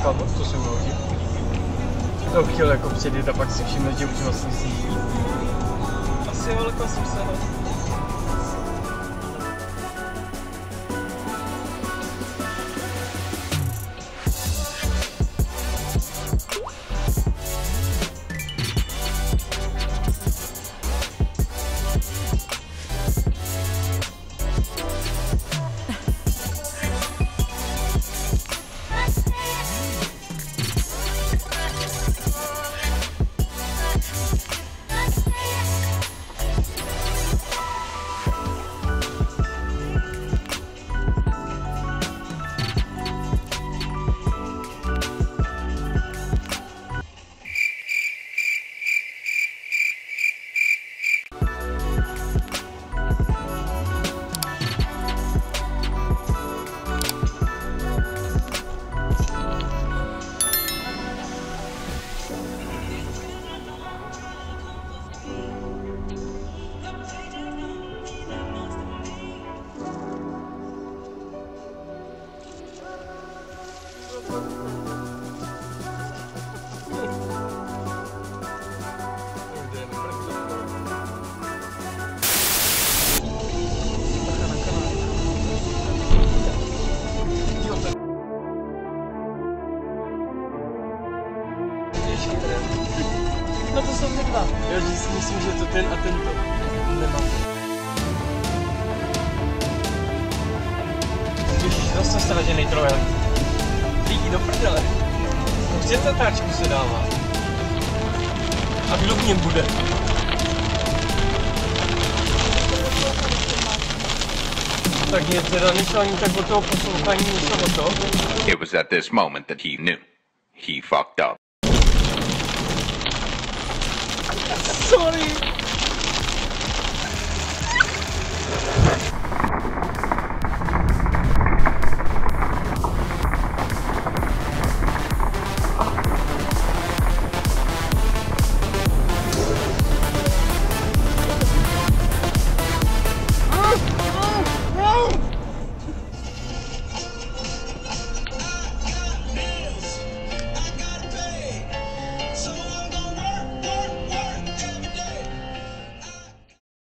Kamo, to se mnou hodí. To chtěl jako předjet a pak si všiml, že už vlastně sjíždí. Asi velká jsem se ho. No to jsou ty dva. Já si myslím, že to ten a tento. Nemám. Ježiš, zase stražený trojel. Lidi do prdele. Před zatáčku se dává. A kdo v něm bude? Tak je teda nešlo ani tak o toho poslouchání, nešlo o to. It was at this moment that he knew. He fucked up. Sorry.